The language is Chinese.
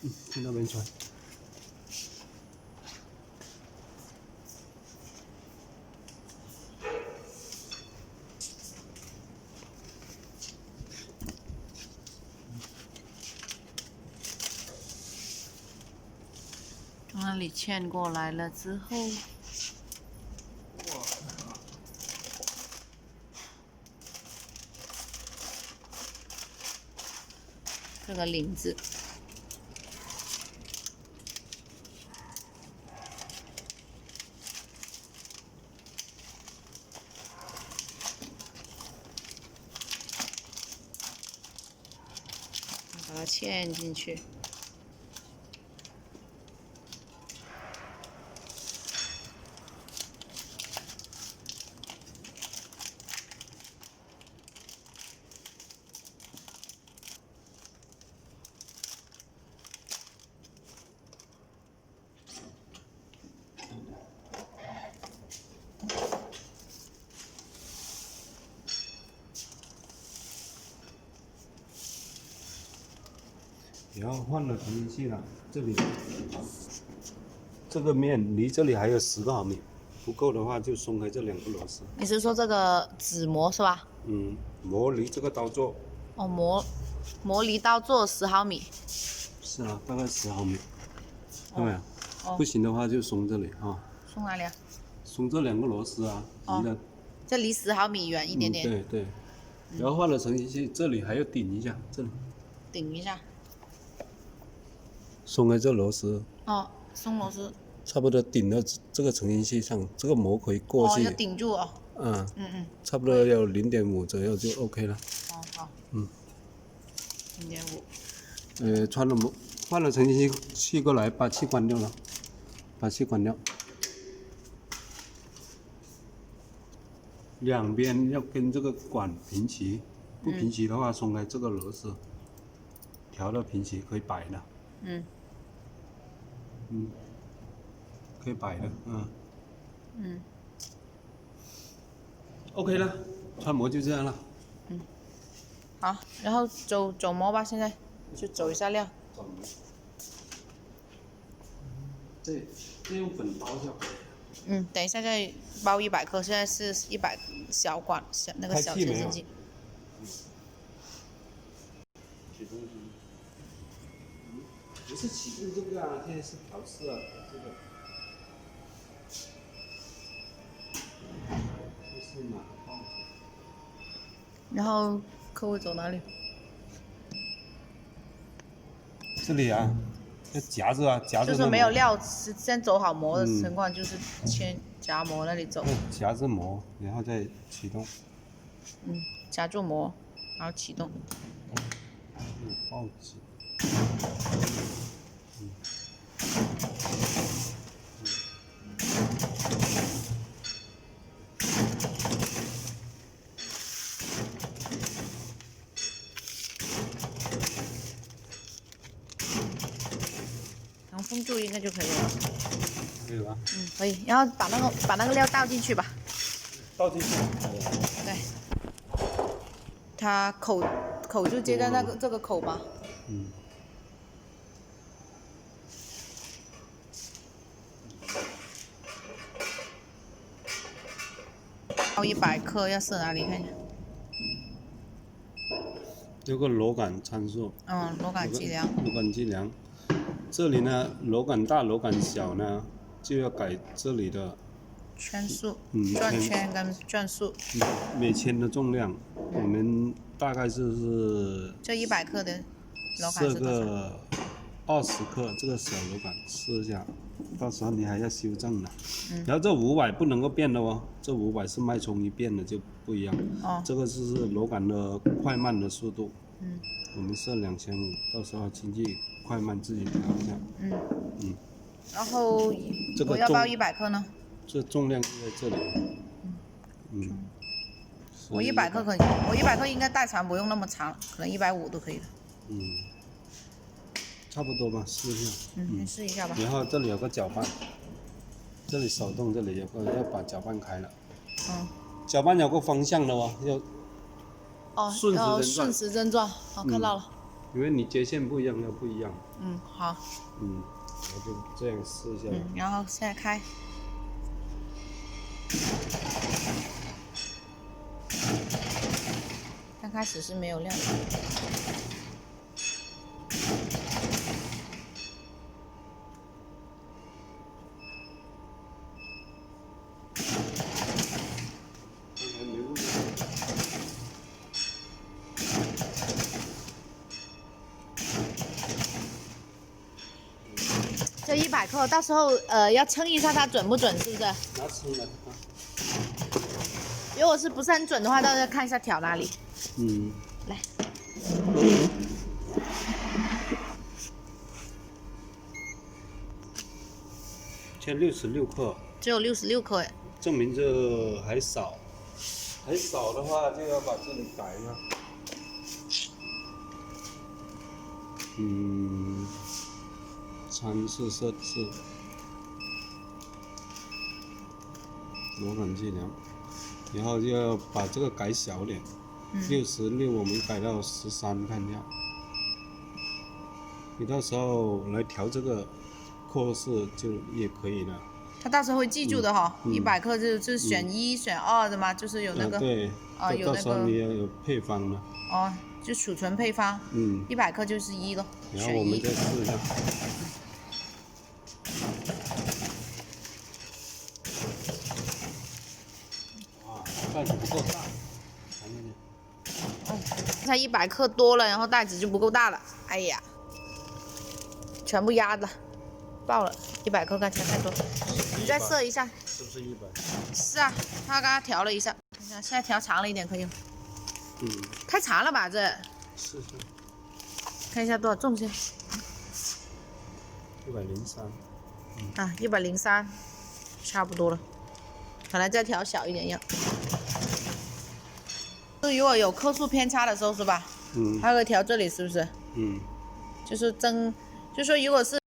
去那边穿。从那里牵过来了之后，这个领子。把它嵌进去。然后换了成型器了，这个面离这里还有10个毫米，不够的话就松开这2个螺丝。你是说这个纸模是吧？磨离这个刀座。哦，磨离刀座10毫米。是啊，大概10毫米。对呀。哦。不行的话就松这里啊。松哪里啊？松这2个螺丝啊，离的。这离10毫米远一点点。对对。然后换了成型器，这里还要顶一下，这里。顶一下。松开这螺丝。哦，松螺丝。差不多顶到这个成型器上，这个膜可以过去。哦，要顶住哦。差不多要0.5左右就 OK 了。哦，好。0.5。换了成型器过来，把气关掉了，把气关掉。两边要跟这个管平齐，不平齐的话松开这个螺丝，调到平齐可以摆的。可以摆的。OK 了，穿模就这样了。好，然后走模吧，现在就走一下料。对，用粉包就可以了。等一下再包100克，现在是100小管那个小成型器。启动不是启动这个啊，现在是调试啊，这个。这是哪个报纸？然后客户走哪里？这里啊，要夹着啊，夹着。就是没有料，先走好模的情况，就是先夹模那里走。夹着模，然后再启动。夹住模，然后启动。报纸。然后封住应该就可以了。可以吧？可以。然后把那个料倒进去吧。倒进去。对。它口就接在这个口吧。包100克要设哪里看一下？有个螺杆参数。螺杆计量。螺杆计量。这里呢，螺杆大、螺杆小呢，就要改这里的圈数。转圈跟转数。每圈的重量，我们大概是。这100克的螺杆是多少？设个20克，这个小螺杆试一下，到时候你还要修正的。然后这500不能够变的哦，这500是脉冲一变的就不一样。这个是螺杆的快慢的速度。我们设2500，到时候经济快慢自己调一下。然后我要包100克呢？这重量就在这里。我100克我100克应该带长不用那么长，可能150都可以了。差不多吧，试一下。先试一下吧。然后这里有个搅拌，这里手动，这里有个要把搅拌开了。搅拌有个方向的哦，要。顺时针转。好，看到了。因为你接线不一样，要不一样。嗯，好。嗯，我就这样试一下。然后现在开。刚开始是没有亮的。这100克，到时候要称一下它准不准，是不是？拿称来。如果是不是很准的话，到时候看一下调哪里。嗯。来。现在66克。只有66克哎。证明这还少，还少的话就要把这里改一下。参数设置，螺杆计量，然后就要把这个改小点，66我们改到13，看一下。你到时候来调这个克数就也可以了。他到时候会记住的哈，100克就选1选2的嘛，就是有那个。对。有那个。到时候你要有配方了。哦，就储存配方。100克就是1咯。然后我们再试一下。哇，袋子不够大，看看。它100克多了，然后袋子就不够大了。哎呀，全部压了，爆了！100克看起来太多。你再设一下，是不是100？是啊，他刚刚调了一下，看一下，现在调长了一点可以。太长了吧这？是。看一下多少重先。103。啊，103，差不多了，可能再调小一点要。如果有克数偏差的时候是吧？还可以调这里是不是？就是说如果是